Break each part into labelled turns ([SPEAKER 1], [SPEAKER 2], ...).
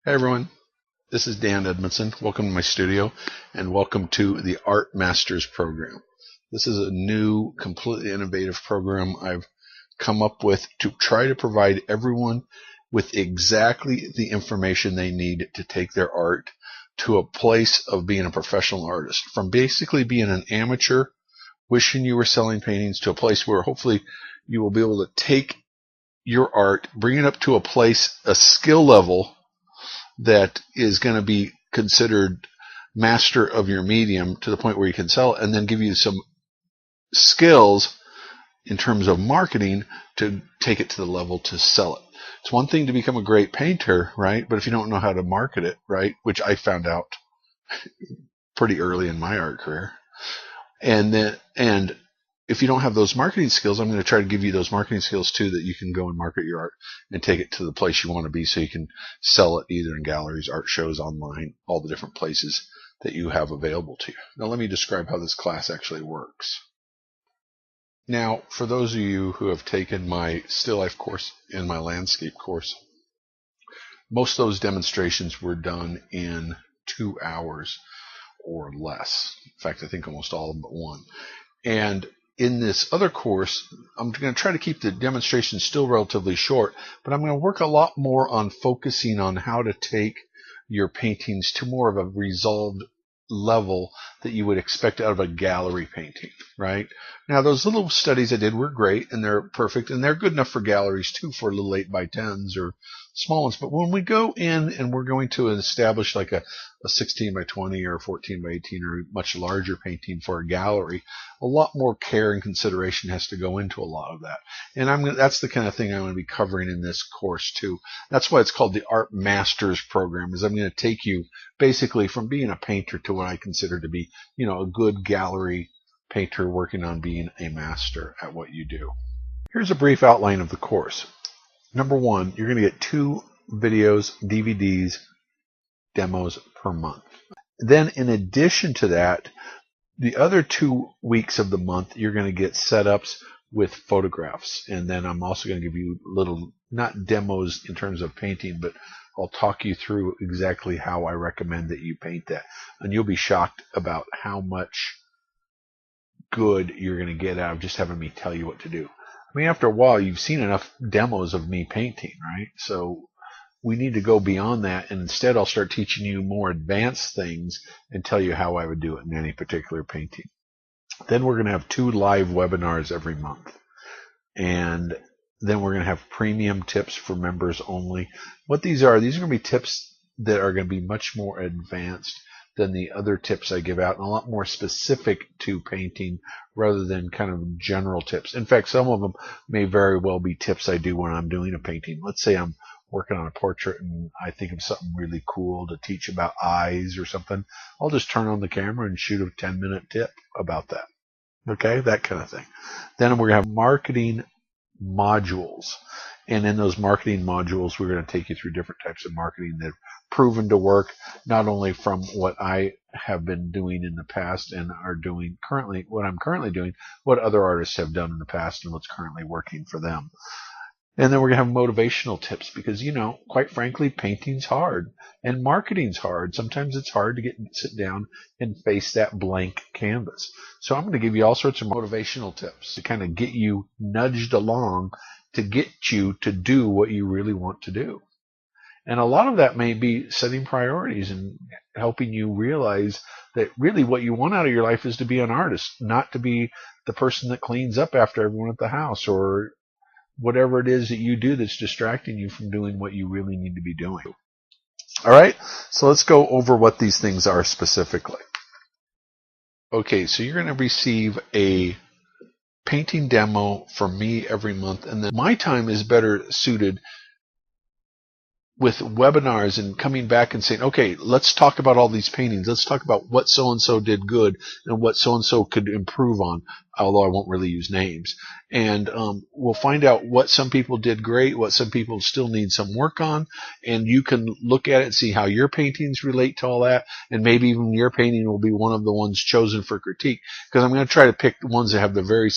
[SPEAKER 1] Hey everyone, this is Dan Edmondson. Welcome to my studio and welcome to the Art Masters program. This is a new, completely innovative program I've come up with to try to provide everyone with exactly the information they need to take their art to a place of being a professional artist. From basically being an amateur, wishing you were selling paintings, to a place where hopefully you will be able to take your art, bring it up to a place, a skill level that is going to be considered master of your medium to the point where you can sell it, and then give you some skills in terms of marketing to take it to the level to sell it. It's one thing to become a great painter, right? But if you don't know how to market it, right, which I found out pretty early in my art career, and if you don't have those marketing skills, I'm going to try to give you those marketing skills too, that you can go and market your art and take it to the place you want to be, so you can sell it either in galleries, art shows, online, all the different places that you have available to you. Now let me describe how this class actually works. Now, for those of you who have taken my still life course and my landscape course, most of those demonstrations were done in 2 hours or less. In fact, I think almost all of them but one. And in this other course, I'm going to try to keep the demonstration still relatively short, but I'm going to work a lot more on focusing on how to take your paintings to more of a resolved level that you would expect out of a gallery painting, right? Now, those little studies I did were great, and they're perfect, and they're good enough for galleries too, for little 8x10s or small ones. But when we go in and we're going to establish like a 16x20 or 14x18 or much larger painting for a gallery, a lot more care and consideration has to go into a lot of that. And that's the kind of thing I'm going to be covering in this course too. That's why it's called the Art Masters program, is I'm going to take you basically from being a painter to what I consider to be, a good gallery painter working on being a master at what you do. Here's a brief outline of the course. Number one, you're going to get 2 videos, DVDs, demos per month. Then in addition to that, the other 2 weeks of the month, you're going to get setups with photographs. And then I'm also going to give you little, not demos in terms of painting, but I'll talk you through exactly how I recommend that you paint that. And you'll be shocked about how much good you're going to get out of just having me tell you what to do. I mean, after a while, you've seen enough demos of me painting, right? So we need to go beyond that, and instead I'll start teaching you more advanced things and tell you how I would do it in any particular painting. Then we're going to have 2 live webinars every month. And then we're going to have premium tips for members only. What these are going to be tips that are going to be much more advanced than the other tips I give out, and a lot more specific to painting rather than kind of general tips. In fact, some of them may very well be tips I do when I'm doing a painting. Let's say I'm working on a portrait and I think of something really cool to teach about eyes or something. I'll just turn on the camera and shoot a 10-minute tip about that. Okay, that kind of thing. Then we're going to have marketing modules. And in those marketing modules, we're going to take you through different types of marketing that have proven to work, not only from what I have been doing in the past and are doing currently, what I'm currently doing, what other artists have done in the past and what's currently working for them. And then we're going to have motivational tips because, quite frankly, painting's hard and marketing's hard. Sometimes it's hard to sit down and face that blank canvas. So I'm going to give you all sorts of motivational tips to kind of get you nudged along to get you to do what you really want to do. And a lot of that may be setting priorities and helping you realize that really what you want out of your life is to be an artist, not to be the person that cleans up after everyone at the house or whatever it is that you do that's distracting you from doing what you really need to be doing. All right, so let's go over what these things are specifically. Okay, so you're going to receive a painting demo from me every month, and then my time is better suited with webinars and coming back and saying, okay, let's talk about all these paintings. Let's talk about what so-and-so did good and what so-and-so could improve on, although I won't really use names. And we'll find out what some people did great, what some people still need some work on, and you can look at it and see how your paintings relate to all that, and maybe even your painting will be one of the ones chosen for critique, because I'm going to try to pick the ones that have the very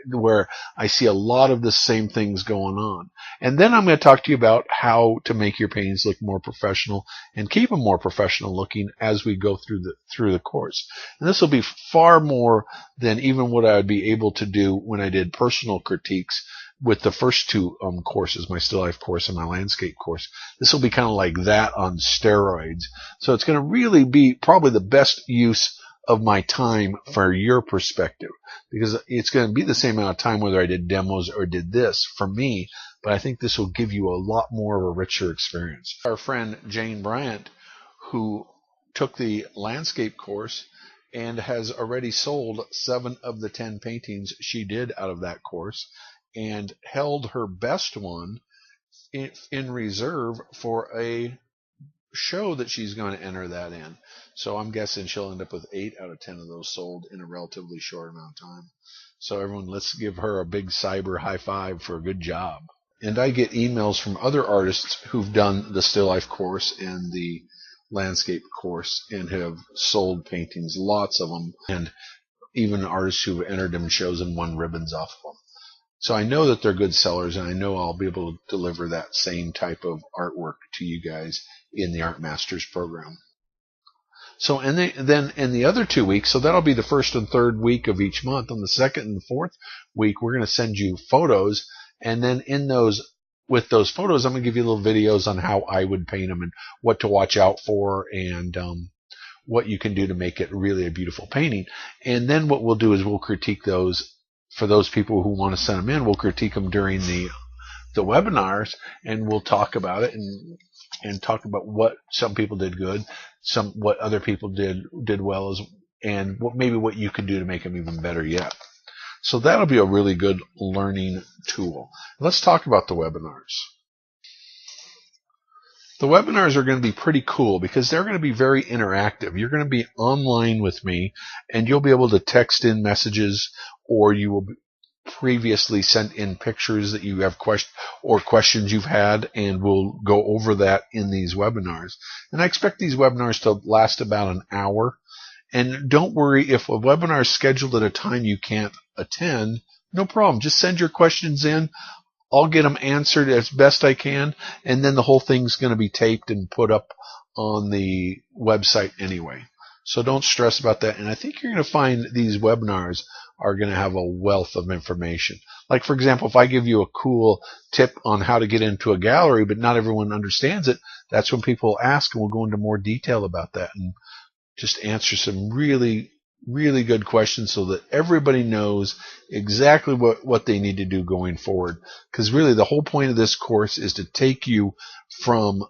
[SPEAKER 1] where I see a lot of the same things going on. And then I'm going to talk to you about how to make your paintings look more professional and keep them more professional looking as we go through the course. And this will be far more than even what I would be able to do when I did personal critiques with the first two courses, my still life course and my landscape course. This will be kind of like that on steroids. So it's going to really be probably the best use of my time for your perspective, because it's going to be the same amount of time whether I did demos or did this for me, but I think this will give you a lot more of a richer experience. Our friend Jane Bryant, who took the landscape course and has already sold 7 of the 10 paintings she did out of that course, and held her best one in reserve for a show that she's going to enter that in. So I'm guessing she'll end up with 8 out of 10 of those sold in a relatively short amount of time. So everyone, let's give her a big cyber high five for a good job. And I get emails from other artists who've done the still life course and the landscape course and have sold paintings, lots of them, and even artists who've entered them shows and won ribbons off of them. So I know that they're good sellers, and I know I'll be able to deliver that same type of artwork to you guys in the Art Masters program. So then in the other 2 weeks, so that'll be the first and third week of each month. On the second and fourth week, we're going to send you photos, and then with those photos, I'm going to give you little videos on how I would paint them and what to watch out for, and what you can do to make it really a beautiful painting. And then what we'll do is we'll critique those. For those people who want to send them in, we'll critique them during the webinars, and we'll talk about it and talk about what some people did good, what other people did well, and what you can do to make them even better yet. So that'll be a really good learning tool. Let's talk about the webinars. The webinars are going to be pretty cool because they're going to be very interactive. You're going to be online with me, and you'll be able to text in messages, or you will previously sent in pictures that you have questions you've had, and we'll go over that in these webinars. And I expect these webinars to last about an hour. And don't worry, if a webinar is scheduled at a time you can't attend, no problem. Just send your questions in. I'll get them answered as best I can, and then the whole thing's going to be taped and put up on the website anyway. So don't stress about that. And I think you're going to find these webinars are going to have a wealth of information. Like, for example, if I give you a cool tip on how to get into a gallery, but not everyone understands it, that's when people ask, and we'll go into more detail about that and just answer some really, really good questions so that everybody knows exactly what they need to do going forward. Because really the whole point of this course is to take you from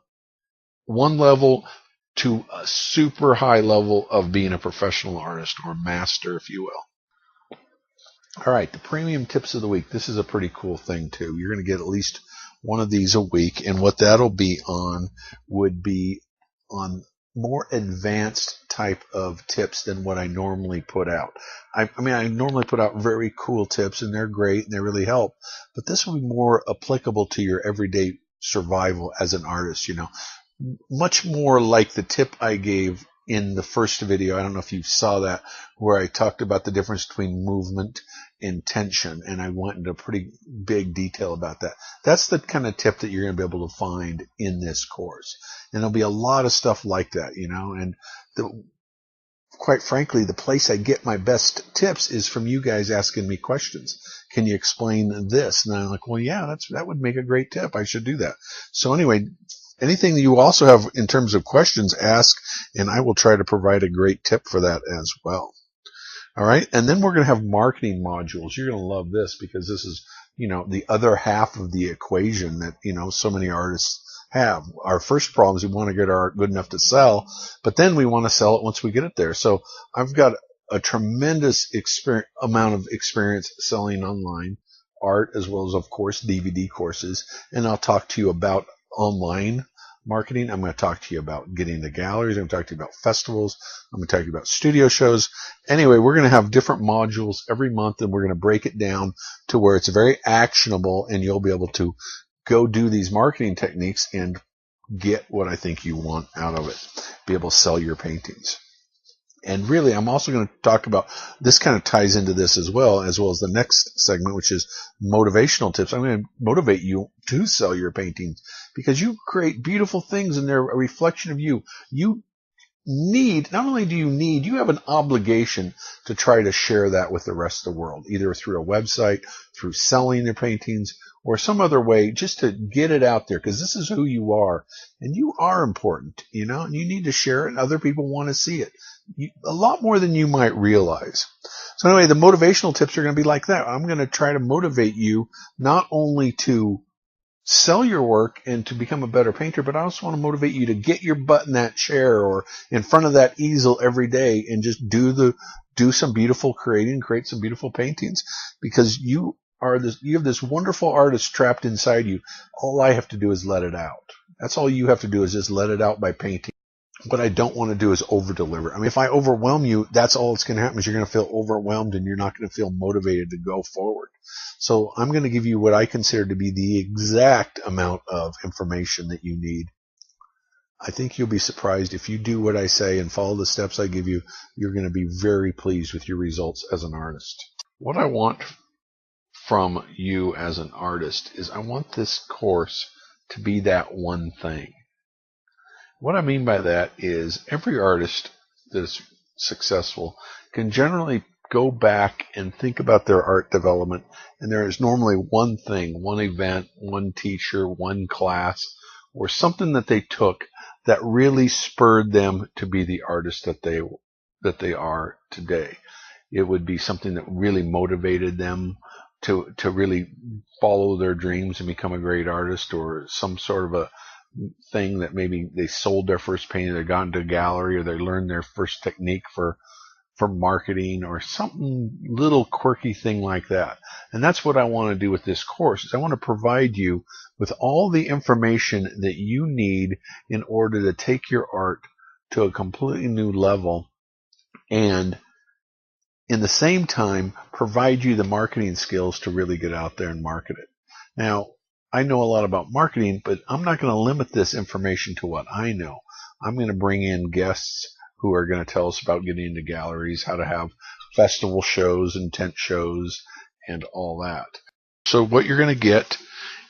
[SPEAKER 1] one level to a super high level of being a professional artist, or master, if you will. All right, the premium tips of the week. This is a pretty cool thing too. You're going to get at least one of these a week, and what that'll be on would be on more advanced type of tips than what I normally put out. I normally put out very cool tips, and they're great and they really help, but this will be more applicable to your everyday survival as an artist, much more like the tip I gave in the first video. I don't know if you saw that, where I talked about the difference between movement and tension, and I went into pretty big detail about that. That's the kind of tip that you're going to be able to find in this course. And there'll be a lot of stuff like that, and quite frankly, the place I get my best tips is from you guys asking me questions. Can you explain this? And I'm like, well, yeah, that would make a great tip. I should do that. So anyway, anything that you also have in terms of questions, ask, and I will try to provide a great tip for that as well. All right. And then we're going to have marketing modules. You're going to love this, because this is, the other half of the equation that, so many artists have. Our first problem is we want to get our art good enough to sell, but then we want to sell it once we get it there. So I've got a tremendous amount of experience selling online art, as well as, of course, DVD courses. And I'll talk to you about online marketing. I'm going to talk to you about getting the galleries. I'm going to talk to you about festivals. I'm going to talk to you about studio shows. Anyway, we're going to have different modules every month, and we're going to break it down to where it's very actionable, and you'll be able to go do these marketing techniques and get what I think you want out of it. Be able to sell your paintings. And really, I'm also going to talk about, this kind of ties into this as well as the next segment, which is motivational tips. I'm going to motivate you to sell your paintings because you create beautiful things and they're a reflection of you. You need, not only do you need, you have an obligation to try to share that with the rest of the world, either through a website, through selling your paintings, or some other way, just to get it out there, because this is who you are, and you are important, and you need to share it, and other people want to see it. A lot more than you might realize. So anyway, the motivational tips are going to be like that. I'm going to try to motivate you not only to sell your work and to become a better painter, but I also want to motivate you to get your butt in that chair or in front of that easel every day and just do some beautiful creating, create some beautiful paintings, because you have this wonderful artist trapped inside you. All I have to do is let it out. That's all you have to do, is just let it out by painting. What I don't want to do is over-deliver. I mean, if I overwhelm you, that's all that's going to happen, is you're going to feel overwhelmed and you're not going to feel motivated to go forward. So I'm going to give you what I consider to be the exact amount of information that you need. I think you'll be surprised if you do what I say and follow the steps I give you. You're going to be very pleased with your results as an artist. What I want from you as an artist is I want this course to be that one thing. What I mean by that is every artist that's successful can generally go back and think about their art development, and there is normally one thing, one event, one teacher, one class, or something that they took that really spurred them to be the artist that they are today. It would be something that really motivated them to really follow their dreams and become a great artist, or some sort of a thing that maybe they sold their first painting, they got into a gallery, or they learned their first technique for marketing, or something little quirky thing like that. And that's what I want to do with this course, is I want to provide you with all the information that you need in order to take your art to a completely new level, and in the same time provide you the marketing skills to really get out there and market it. Now, I know a lot about marketing, but I'm not going to limit this information to what I know. I'm going to bring in guests who are going to tell us about getting into galleries, how to have festival shows and tent shows and all that. So what you're going to get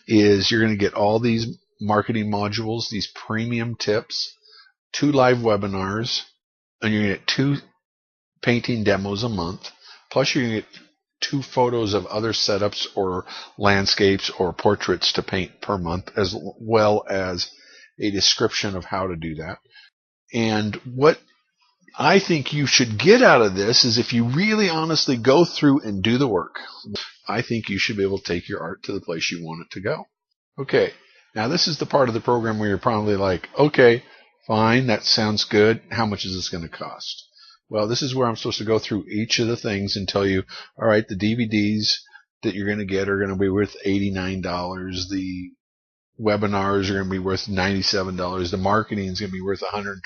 [SPEAKER 1] is you're going to get all these marketing modules, these premium tips, 2 live webinars, and you're going to get 2 painting demos a month. Plus you're going to get 2 photos of other setups or landscapes or portraits to paint per month, as well as a description of how to do that. And what I think you should get out of this is, if you really honestly go through and do the work, I think you should be able to take your art to the place you want it to go. Okay, now this is the part of the program where you're probably like, okay, fine, that sounds good. How much is this going to cost? Well, this is where I'm supposed to go through each of the things and tell you, all right, the DVDs that you're going to get are going to be worth $89. The webinars are going to be worth $97. The marketing is going to be worth $125.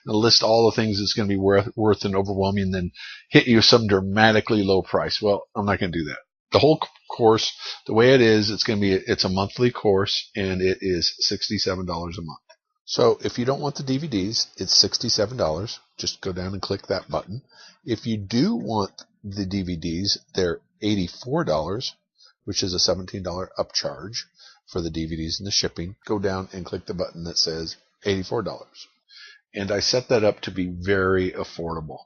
[SPEAKER 1] And list all the things that's going to be worth and overwhelming, and then hit you some dramatically low price. Well, I'm not going to do that. The whole course, the way it is, it's a monthly course, and it is $67 a month. So if you don't want the DVDs, it's $67. Just go down and click that button. If you do want the DVDs, they're $84, which is a $17 upcharge for the DVDs and the shipping. Go down and click the button that says $84. And I set that up to be very affordable.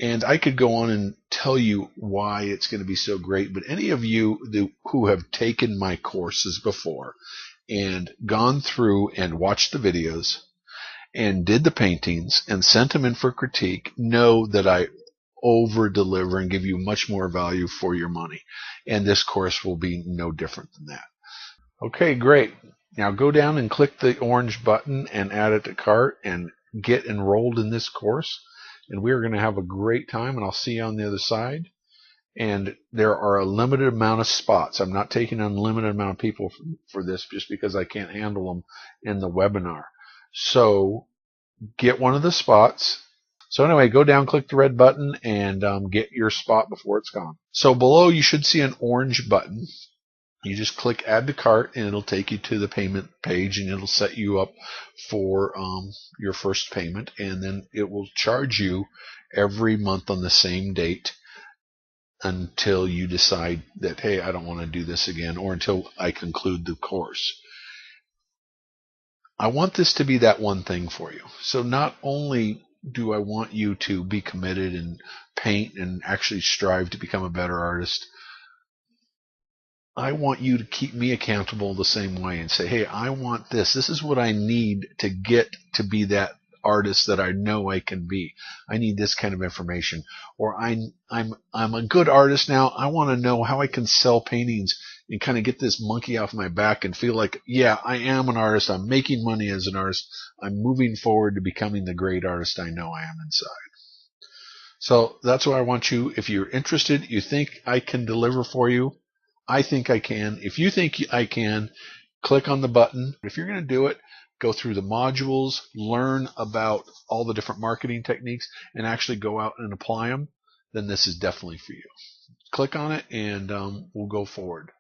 [SPEAKER 1] And I could go on and tell you why it's going to be so great, but any of you who have taken my courses before and gone through and watched the videos and did the paintings and sent them in for critique know that I over deliver and give you much more value for your money. And this course will be no different than that. Okay, great. Now go down and click the orange button and add it to cart and get enrolled in this course. And we're going to have a great time, and I'll see you on the other side. And there are a limited amount of spots. I'm not taking an unlimited amount of people for this, just because I can't handle them in the webinar. So get one of the spots. So anyway, go down, click the red button, and get your spot before it's gone. So below you should see an orange button. You just click add to cart and it'll take you to the payment page, and it'll set you up for your first payment, and then it will charge you every month on the same date until you decide that, hey, I don't want to do this again, or until I conclude the course. I want this to be that one thing for you. So not only do I want you to be committed and paint and actually strive to become a better artist, I want you to keep me accountable the same way and say, hey, I want this. This is what I need to get to be that artist that I know I can be. I need this kind of information. Or I'm a good artist now. I want to know how I can sell paintings and kind of get this monkey off my back and feel like, yeah, I am an artist. I'm making money as an artist. I'm moving forward to becoming the great artist I know I am inside. So that's why I want you, if you're interested, you think I can deliver for you, I think I can. If you think I can, click on the button. If you're going to do it, go through the modules, learn about all the different marketing techniques, and actually go out and apply them, then this is definitely for you. Click on it and we'll go forward.